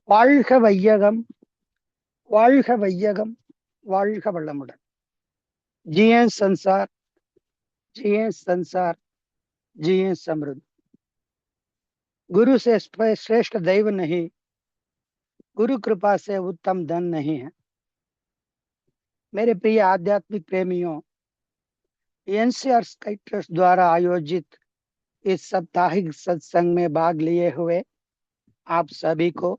வாழ்க வையகம், வாழ்க வையகம், வாழ்க வளமுடன். जिए संसार, जिए संसार, जिए समृद्ध. गुरु से श्रेष्ठ दैव नहीं, गुरु कृपा से उत्तम धन नहीं है. मेरे प्रिय आध्यात्मिक प्रेमियों, एनसीआर स्काई ट्रस्ट द्वारा आयोजित इस साप्ताहिक सत्संग में भाग लिए हुए आप सभी को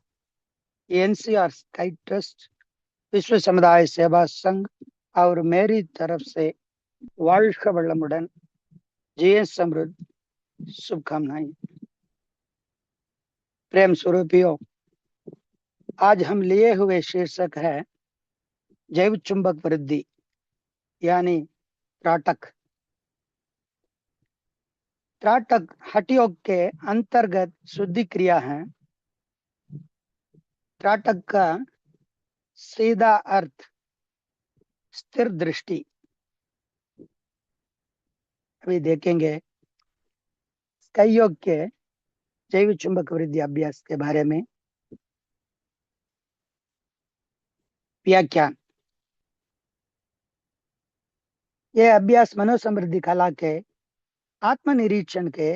एनसीआर स्काई ट्रस्ट, विश्व समुदाय सेवा संघ और मेरी तरफ से வாழ்க வளமுடன், जिए समृद्ध शुभकामनाएं. प्रेम स्वरूपियों, आज हम लिए हुए शीर्षक है जैव चुंबक वृद्धि यानी त्राटक. त्राटक हठयोग के अंतर्गत शुद्धि क्रिया है. त्राटक का सीधा अर्थ स्थिर दृष्टि. अभी देखेंगे स्काई योग के जैव चुंबक वृद्धि अभ्यास के बारे में. व्याख्यान. यह अभ्यास मनोसमृद्धि कला के आत्मनिरीक्षण के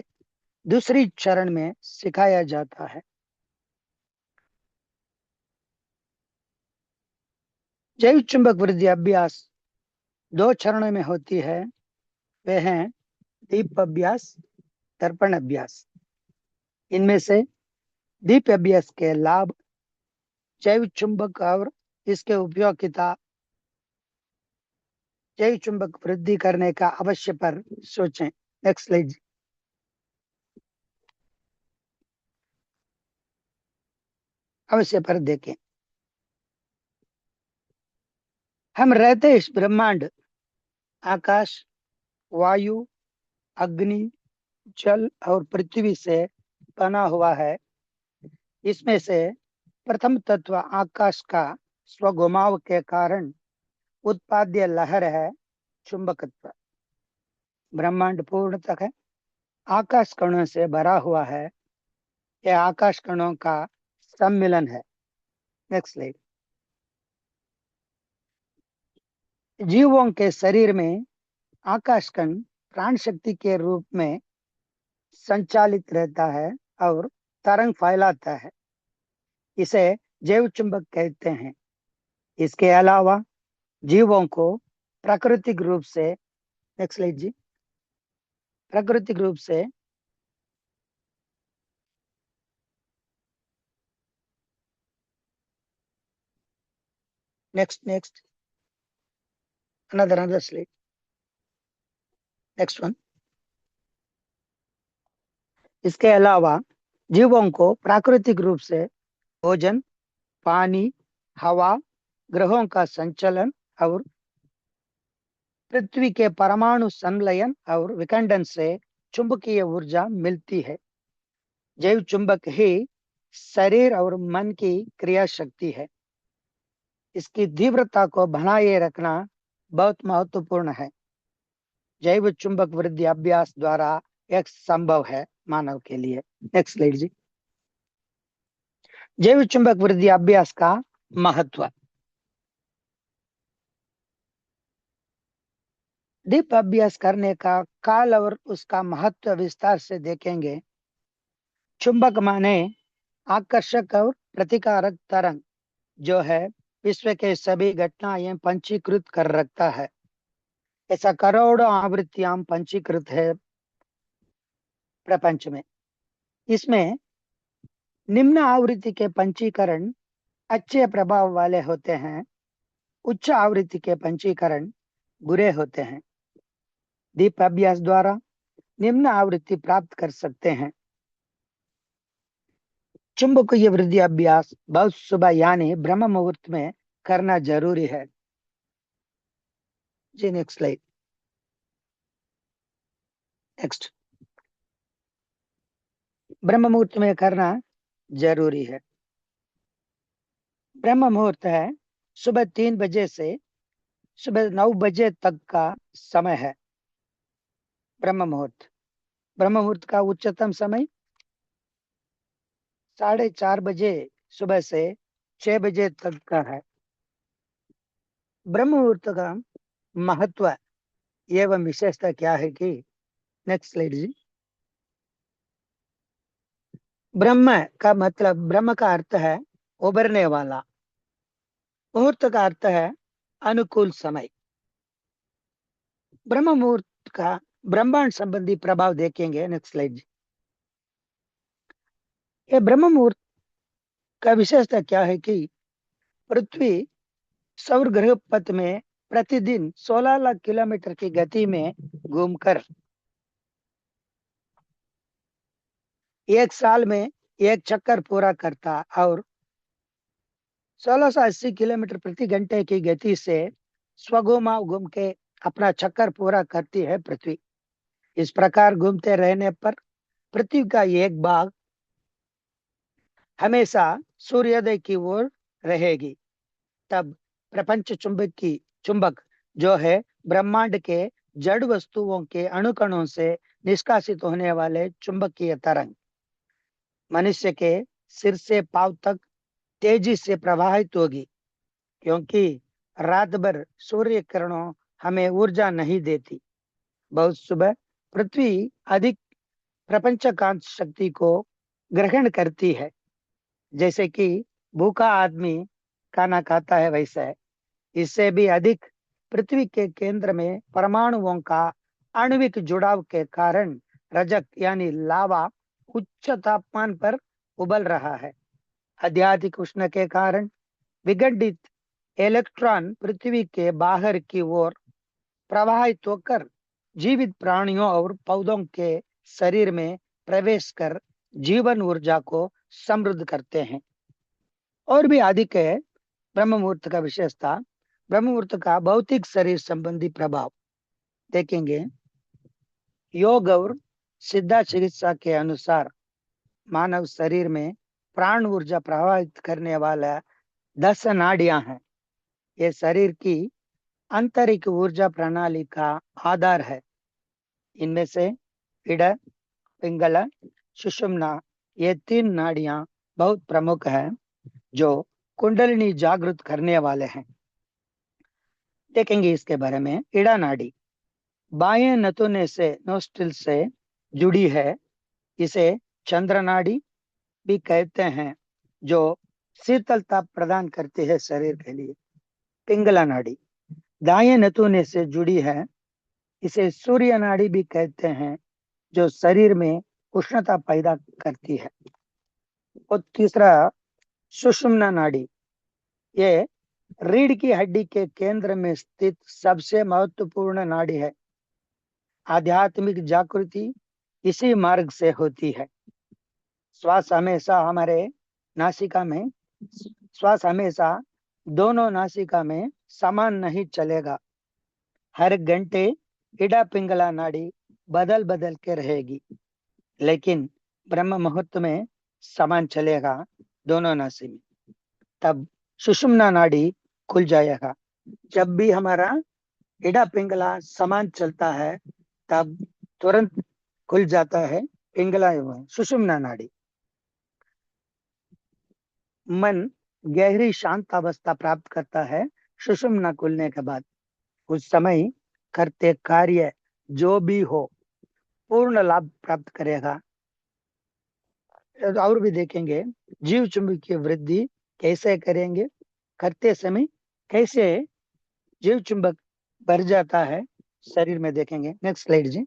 दूसरी चरण में सिखाया जाता है. जैव चुंबक वृद्धि अभ्यास 2 चरणों में होती है. वे हैं दीप अभ्यास, दर्पण अभ्यास. इनमें से दीप अभ्यास के लाभ, जैव चुंबक और इसके उपयोगिता, जैव चुंबक वृद्धि करने का अवश्य पर सोचें. Next slide. अवश्य पर देखें. हम रहते इस ब्रह्मांड आकाश, वायु, अग्नि, जल और पृथ्वी से बना हुआ है. इसमें से प्रथम तत्व आकाश का स्वघुमाव के कारण उत्पाद्य लहर है चुंबकत्व. ब्रह्मांड पूर्णतः आकाश कणों से भरा हुआ है. यह आकाश कणों का सम्मिलन है. Next slide. जीवों के शरीर में आकाश कण प्राण शक्ति के रूप में संचालित रहता है और तरंग फैलाता है. इसे जैव चुंबक कहते हैं. इसके अलावा जीवों को प्राकृतिक रूप से, नेक्स्ट स्लाइड जी, प्राकृतिक रूप से next another slide, next one. इसके अलावा जीवों को प्राकृतिक रूप से भोजन, पानी, हवा, ग्रहों का संचलन और पृथ्वी के परमाणु संलयन और विखंडन से चुंबकीय ऊर्जा मिलती है. जैव चुंबक ही शरीर और मन की क्रिया शक्ति है. इसकी तीव्रता को बनाए रखना बहुत महत्वपूर्ण है. जैव चुंबक वृद्धि अभ्यास द्वारा एक संभव है मानव के लिए. नेक्स्ट स्लाइड जी. जैव चुंबक वृद्धि अभ्यास का महत्व. दीप अभ्यास करने का काल और उसका महत्व विस्तार से देखेंगे. चुंबक माने आकर्षक और प्रतिकारक तरंग, जो है विश्व के सभी घटनाएं पंचीकृत कर रखता है. ऐसा करोड़ों आवृत्तियां पंचीकृत है प्रपंच में. इसमें निम्न आवृत्ति के पंचीकरण अच्छे प्रभाव वाले होते हैं. उच्च आवृत्ति के पंचीकरण बुरे होते हैं. दीप अभ्यास द्वारा निम्न आवृत्ति प्राप्त कर सकते हैं. चुंबकीय वृद्धि अभ्यास बहुत सुबह यानी ब्रह्म मुहूर्त में करना जरूरी है. जी नेक्स्ट स्लाइड. नेक्स्ट. ब्रह्म मुहूर्त में करना जरूरी है. ब्रह्म मुहूर्त है सुबह 3 बजे से सुबह 9 बजे तक का समय है. ब्रह्म मुहूर्त. ब्रह्म मुहूर्त का उच्चतम समय 4:30 बजे सुबह से 6 बजे तक का है। ब्रह्म मुहूर्त का महत्व एवं विशेषता क्या है कि, नेक्स्ट स्लाइड जी। ब्रह्म का मतलब, ब्रह्म का अर्थ है उभरने वाला, मुहूर्त का अर्थ है अनुकूल समय। ब्रह्म मुहूर्त का ब्रह्मांड संबंधी प्रभाव देखेंगे, नेक्स्ट स्लाइड जी। ये ब्रह्म मुहूर्त का विशेषता क्या है कि पृथ्वी सौर ग्रह पथ में प्रतिदिन 16 लाख किलोमीटर की गति में घूमकर एक साल में एक चक्कर पूरा करता, और 1680 किलोमीटर प्रति घंटे की गति से स्वघुमाव घूम के अपना चक्कर पूरा करती है पृथ्वी। इस प्रकार घूमते रहने पर पृथ्वी का एक भाग हमेशा सूर्योदय की ओर रहेगी। तब प्रपंच चुंबक जो है ब्रह्मांड के जड़ वस्तुओं के अणुकणों से निष्कासित होने वाले चुंबकीय तरंग मनुष्य के सिर से पांव तक तेजी से प्रवाहित होगी, क्योंकि रात भर सूर्य किरणों हमें ऊर्जा नहीं देती। बहुत सुबह पृथ्वी अधिक प्रपंचकांत शक्ति को ग्रहण करती है, जैसे कि भूखा आदमी खाना खाता है वैसा है। इससे भी अधिक पृथ्वी के केंद्र में परमाणुओं का आणविक जुड़ाव के कारण रजक यानी लावा उच्च तापमान पर उबल रहा है। अत्यधिक उष्ण के कारण विघटित इलेक्ट्रॉन पृथ्वी के बाहर की ओर प्रवाहित होकर जीवित प्राणियों और पौधों के शरीर में प्रवेश कर जीवन ऊर्जा को समृद्ध करते हैं। और भी अधिक है ब्रह्म मुहूर्त का विशेषता। ब्रह्म मुहूर्त का भौतिक शरीर संबंधी प्रभाव देखेंगे। योग और सिद्धा चिकित्सा के अनुसार मानव शरीर में प्राण ऊर्जा प्रभावित करने वाला 10 नाड़ियां हैं। ये शरीर की आंतरिक ऊर्जा प्रणाली का आधार है। इनमें से इड़ा, पिंगला, सुषुम्ना, ये 3 नाड़ियां बहुत प्रमुख हैं, जो कुंडलिनी जागृत करने वाले हैं। देखेंगे इसके बारे में। इड़ा नाड़ी बाएं नथुने से, नोस्ट्रिल से जुड़ी है। इसे चंद्र नाड़ी भी कहते हैं, जो शीतलता प्रदान करती है शरीर के लिए। पिंगला नाड़ी दाएं नथुने से जुड़ी है। इसे सूर्य नाड़ी भी कहते हैं, जो शरीर में उष्णता पैदा करती है। और तीसरा सुषुम्ना नाड़ी, ये रीढ़ की हड्डी के केंद्र में स्थित सबसे महत्वपूर्ण नाड़ी है। आध्यात्मिक जागृति इसी मार्ग से होती है। श्वास हमेशा हमारे नासिका में श्वास हमेशा दोनों नासिका में समान नहीं चलेगा। हर घंटे इड़ा पिंगला नाड़ी बदल बदल के रहेगी, लेकिन ब्रह्म मुहूर्त में समान चलेगा दोनों नासी में। तब सुषुम्ना नाड़ी खुल जाएगा। जब भी हमारा इड़ा पिंगला समान चलता है, तब तुरंत खुल जाता है पिंगला एवं सुषुम्ना नाड़ी। मन गहरी शांत अवस्था प्राप्त करता है सुषुम्ना खुलने के बाद। उस समय करते कार्य जो भी हो पूर्ण लाभ प्राप्त करेगा। और भी देखेंगे जीव चुंबकीय वृद्धि कैसे करेंगे, करते समय कैसे जीव चुंबक बढ़ जाता है शरीर में, देखेंगे। नेक्स्ट स्लाइड जी।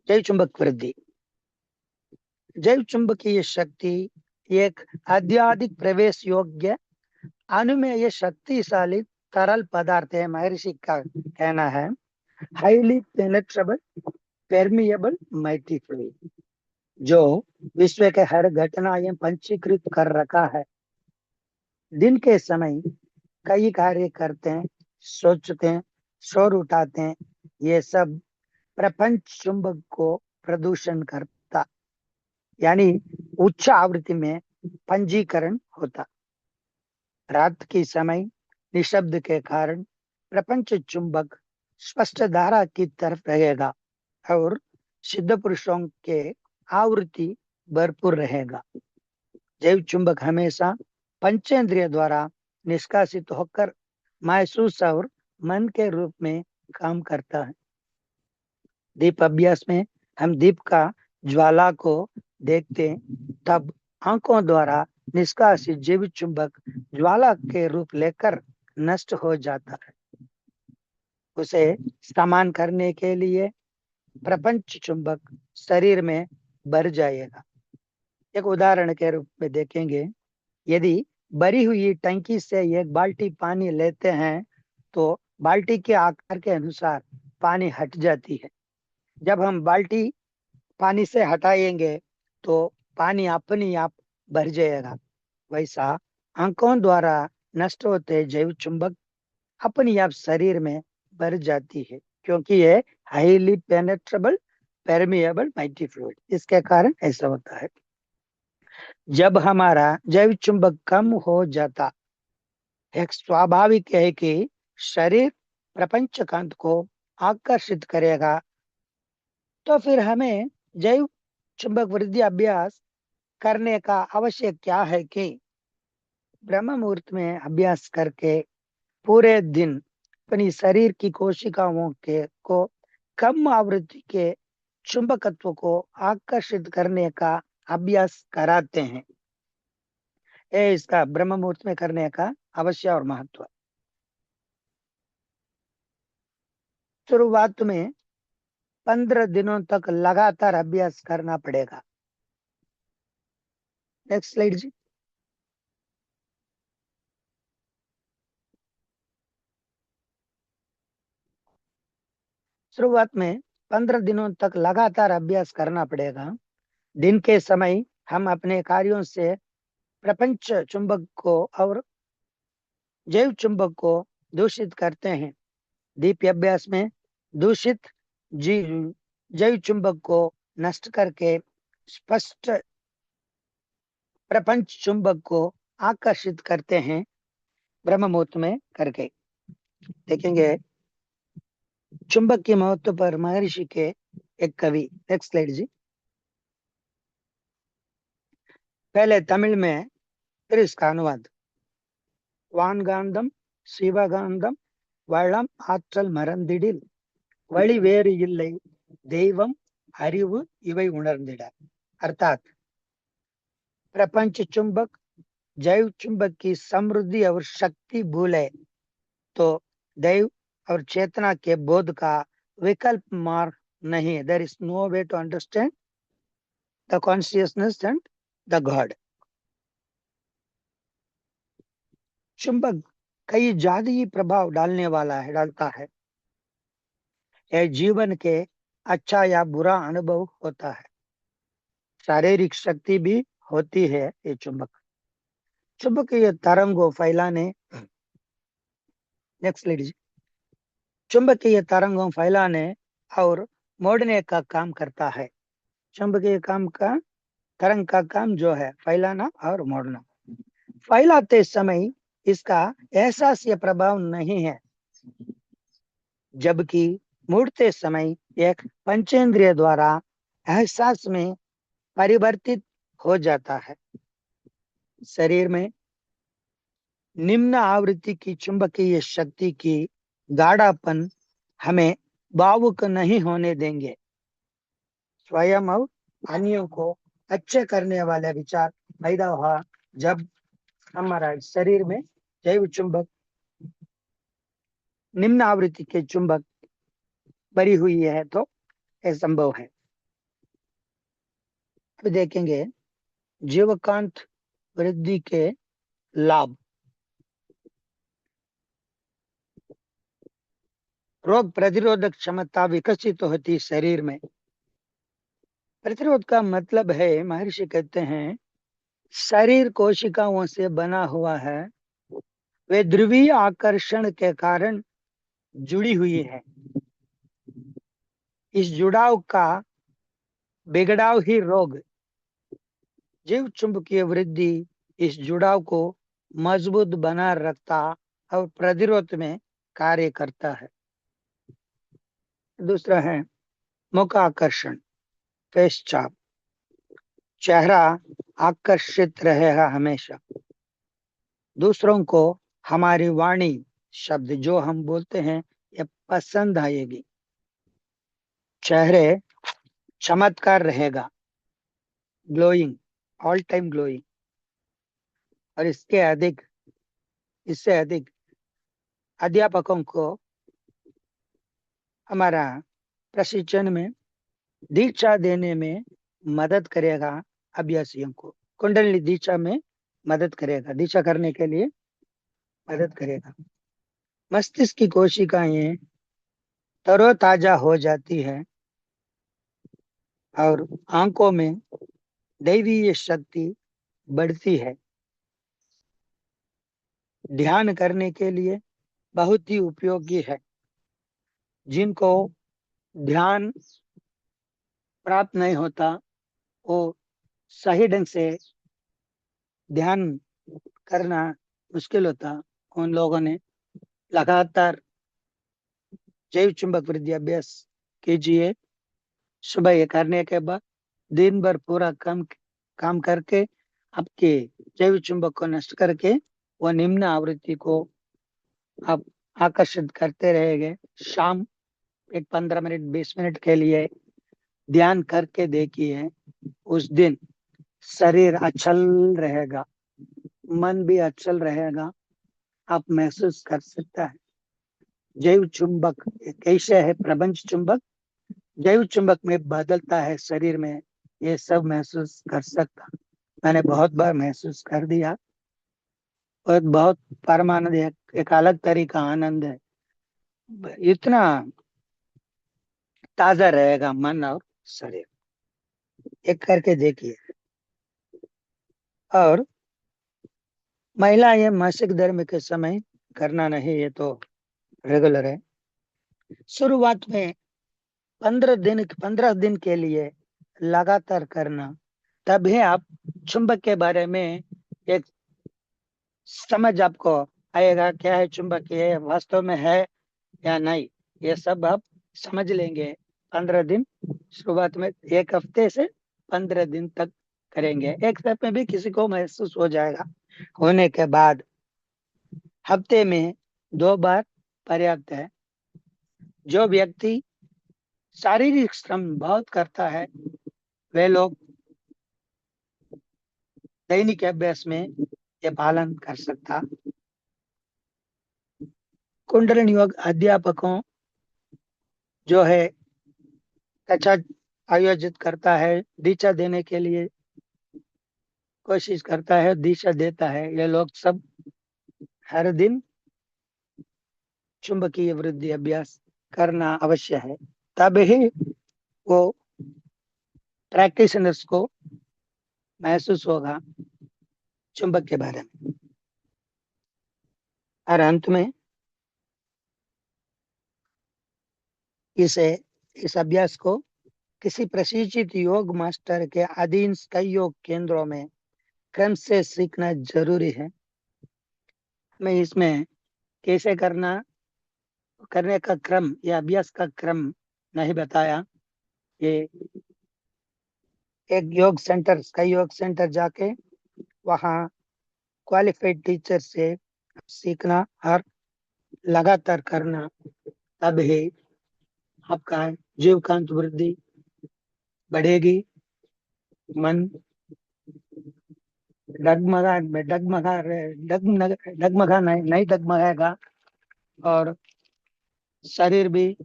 जैव चुंबक वृद्धि। जैव चुंबकीय शक्ति एक अत्यधिक प्रवेश योग्य अनुमेय शक्तिशाली तरल पदार्थ है। महर्षि का कहना है highly penetrable permeable mighty fluid, जो विश्व के हर घटना एवं पंचीकृत कर रखा है। दिन के समय कई कार्य करते हैं, सोचते हैं, शोर उठाते हैं। ये सब प्रपंच चुंबक को प्रदूषण करता, यानी उच्च आवृत्ति में पंजीकरण होता। रात के समय निशब्द के कारण प्रपंच चुंबक स्पष्ट धारा की तरफ रहेगा। और सिद्ध पुरुषों के आवृत्ति भरपूर रहेगा। जैव चुंबक हमेशा पंचेंद्रिय द्वारा निष्कासित होकर महसूस और मन के रूप में काम करता है। दीप अभ्यास में हम दीप का ज्वाला को देखते तब आंखों द्वारा निष्कासित जैव चुंबक ज्वाला के रूप लेकर नष्ट हो जाता है। उसे समान करने के लिए प्रपंच चुंबक शरीर में भर जाएगा। एक उदाहरण के रूप में देखेंगे, यदि भरी हुई टंकी से एक बाल्टी पानी लेते हैं तो बाल्टी के आकार के अनुसार पानी हट जाती है। जब हम बाल्टी पानी से हटाएंगे तो पानी अपने आप भर जाएगा। वैसा आंखों द्वारा नष्ट होते जैव चुंबक अपने आप शरीर में भर जाती है, क्योंकि ये highly penetrable permeable mighty fluid, इसके कारण ऐसा होता है। जब हमारा जैव चुंबक कम हो जाता, एक स्वाभाविक है कि शरीर प्रपंच कांत को आकर्षित करेगा, तो फिर हमें जैव चुंबक वृद्धि अभ्यास करने का आवश्यक क्या है कि ब्रह्म मुहूर्त में अभ्यास करके पूरे दिन अपनी शरीर की कोशिकाओं के को कम आवृत्ति के चुंबकत्व को आकर्षित करने का अभ्यास कराते हैं। ये इसका ब्रह्म मुहूर्त में करने का अवश्य और महत्व। शुरुआत में 15 दिनों तक लगातार अभ्यास करना पड़ेगा। नेक्स्ट स्लाइड जी। शुरुआत में 15 दिनों तक लगातार अभ्यास करना पड़ेगा। दिन के समय हम अपने कार्यों से प्रपंच चुंबक को और जैव चुंबक को दूषित करते हैं। दीप अभ्यास में दूषित जैव चुंबक को नष्ट करके स्पष्ट प्रपंच चुंबक को आकर्षित करते हैं। ब्रह्म मुहूर्त में करके देखेंगे चुंबक के महत्व पर महर्षि के एक कवि। नेक्स्ट स्लाइड जी। पहले तमिल में फिर इसका अनुवाद। वानगांधम शिवगांधम वळम आற்றल मறந்திடில் வழி வேறு இல்லை தெய்வம் அறிவு இவை उणर्ந்திட। अर्थात प्रपंच चुंबक जैव चुंबक की समृद्धि और शक्ति भूले तो दैव और चेतना के बोध का विकल्प मार्ग नहीं है। There is no way to understand the consciousness and the God. चुंबक कई जादुई प्रभाव डालता है। यह जीवन के अच्छा या बुरा अनुभव होता है। शारीरिक शक्ति भी होती है। ये चुंबकीय तरंगों फैलाने नेक्स्ट लीजिए चुंबकीय तरंगों फैलाने और मोड़ने का काम करता है। चुंबकीय तरंग का काम जो है फैलाना और मोड़ना। फैलाते समय इसका एहसासीय प्रभाव नहीं है, जबकि मुड़ते समय एक पंचेंद्रिय द्वारा एहसास में परिवर्तित हो जाता है। शरीर में निम्न आवृत्ति की चुंबकीय शक्ति की गाढ़ापन हमें भावुक नहीं होने देंगे। स्वयं और अन्यों को अच्छे करने वाले विचार पैदा हुआ जब हमारा शरीर में जैव चुंबक निम्न आवृत्ति के चुंबक भरी हुई है तो यह संभव है। अब देखेंगे जीवकांत वृद्धि के लाभ। रोग प्रतिरोधक क्षमता विकसित होती शरीर में। प्रतिरोध का मतलब है, महर्षि कहते हैं, शरीर कोशिकाओं से बना हुआ है, वे ध्रुवीय आकर्षण के कारण जुड़ी हुई है। इस जुड़ाव का बिगड़ाव ही रोग। जीव चुंबकीय वृद्धि इस जुड़ाव को मजबूत बना रखता और प्रतिरोध में कार्य करता है। दूसरा है मुख आकर्षण, फेस चाप, चेहरा आकर्षित रहेगा हमेशा। दूसरों को हमारी वाणी, शब्द जो हम बोलते हैं, ये पसंद आएगी। चेहरे चमत्कार रहेगा, ग्लोइंग, ऑल टाइम ग्लोइंग। और इससे अधिक अध्यापकों को हमारा प्रशिक्षण में दीक्षा देने में मदद करेगा। अभ्यासियों को कुंडलिनी दीक्षा में मदद करेगा, दीक्षा करने के लिए मदद करेगा। मस्तिष्क की कोशिकाएं तरोताजा हो जाती है और आंखों में दैवीय शक्ति बढ़ती है। ध्यान करने के लिए बहुत ही उपयोगी है। जिनको ध्यान प्राप्त नहीं होता, वो सही ढंग से ध्यान करना मुश्किल होता, उन लोगों ने लगातार जैव चुंबक वृद्धि अभ्यास कीजिए। सुबह ये करने के बाद दिन भर पूरा काम करके आपके जैव चुंबक को नष्ट करके वो निम्न आवृत्ति को आप आकर्षित करते रहेंगे। शाम एक 15 मिनट 20 मिनट के लिए ध्यान करके देखिए। उस दिन शरीर अचल रहेगा, मन भी अचल रहेगा, आप महसूस कर सकता है। जैव चुंबक कैसे है, प्रपंच चुंबक जैव चुंबक में बदलता है शरीर में, ये सब महसूस कर सकता। मैंने बहुत बार महसूस कर दिया और बहुत परमानंद है, एक अलग तरीका आनंद है। इतना ताजा रहेगा मन और शरीर। एक करके देखिए। और महिला ये मासिक धर्म के समय करना नहीं, ये तो रेगुलर है। शुरुआत में 15 दिन के लिए लगातार करना, तभी आप चुंबक के बारे में एक समझ आपको आएगा। क्या है चुंबक, ये वास्तव में है या नहीं, ये सब आप समझ लेंगे। 15 दिन शुरुआत में, 1 हफ्ते से 15 दिन तक करेंगे। एक हफ्ते में भी किसी को महसूस हो जाएगा। होने के बाद हफ्ते में 2 बार पर्याप्त है। जो व्यक्ति शारीरिक श्रम बहुत करता है, वे लोग दैनिक अभ्यास में ये पालन कर सकता। कुंडलिनी योग अध्यापकों जो है कक्षा आयोजित करता है, दीक्षा देने के लिए कोशिश करता है, दीक्षा देता है। ये लोग सब हर दिन चुंबकीय वृद्धि अभ्यास करना अवश्य है, तभी वो प्रैक्टिशनर्स को महसूस होगा चुंबक के बारे में। और अंत में इस अभ्यास को किसी प्रशिक्षित योग मास्टर के अधीन कई योग केंद्रों में क्रम से सीखना जरूरी है। मैं इसमें कैसे करने का क्रम या अभ्यास का क्रम नहीं बताया। ये एक कई योग सेंटर जाके वहाँ क्वालिफाइड टीचर से सीखना और लगातार करना, तभी आपका जीवकांत वृद्धि बढ़ेगी। मन डगमगा नहीं डगमगाएगा और शरीर भी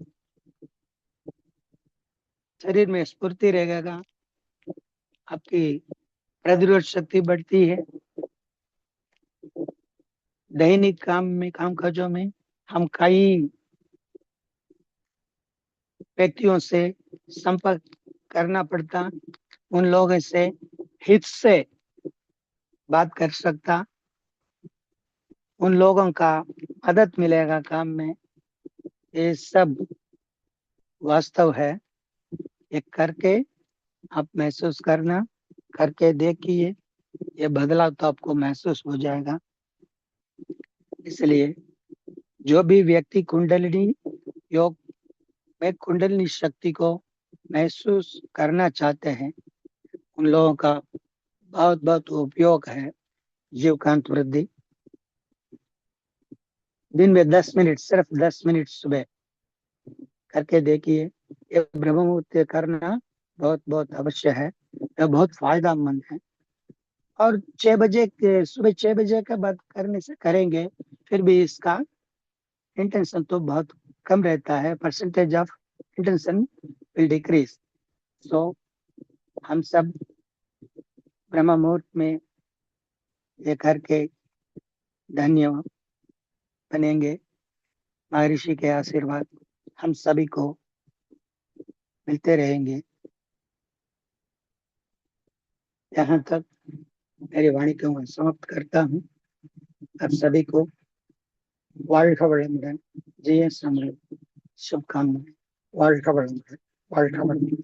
शरीर में स्फूर्ति रहेगा। आपकी प्रतिरोध शक्ति बढ़ती है। दैनिक कामकाजों में हम कई व्यक्तियों से संपर्क करना पड़ता, उन लोगों से हित से बात कर सकता, उन लोगों का मदद मिलेगा काम में। ये सब वास्तव है। ये करके आप महसूस करना, करके देखिए, ये बदलाव तो आपको महसूस हो जाएगा। इसलिए जो भी व्यक्ति कुंडलिनी योग में कुंडलिनी शक्ति को महसूस करना चाहते हैं, उन लोगों का बहुत बहुत उपयोग है जीवकांत वृद्धि। दिन में 10 मिनट, सिर्फ 10 मिनट सुबह करके देखिए। ये ब्रह्म मुहूर्त करना बहुत बहुत अवश्य है, यह बहुत फायदेमंद है। और 6 बजे सुबह 6 बजे के बाद करने से करेंगे, फिर भी इसका इंटेंशन तो बहुत कम रहता है, percentage of intention will decrease. So हम सब ब्रह्म मुहूर्त में ये करके धन्य बनेंगे। महर्षि के आशीर्वाद हम सभी को मिलते रहेंगे। यहाँ तक मेरी वाणी को मैं समाप्त करता हूँ। आप सभी को வாழ்க जय समृद्ध शुभकामनाएं। வாழ்க வாழ்க।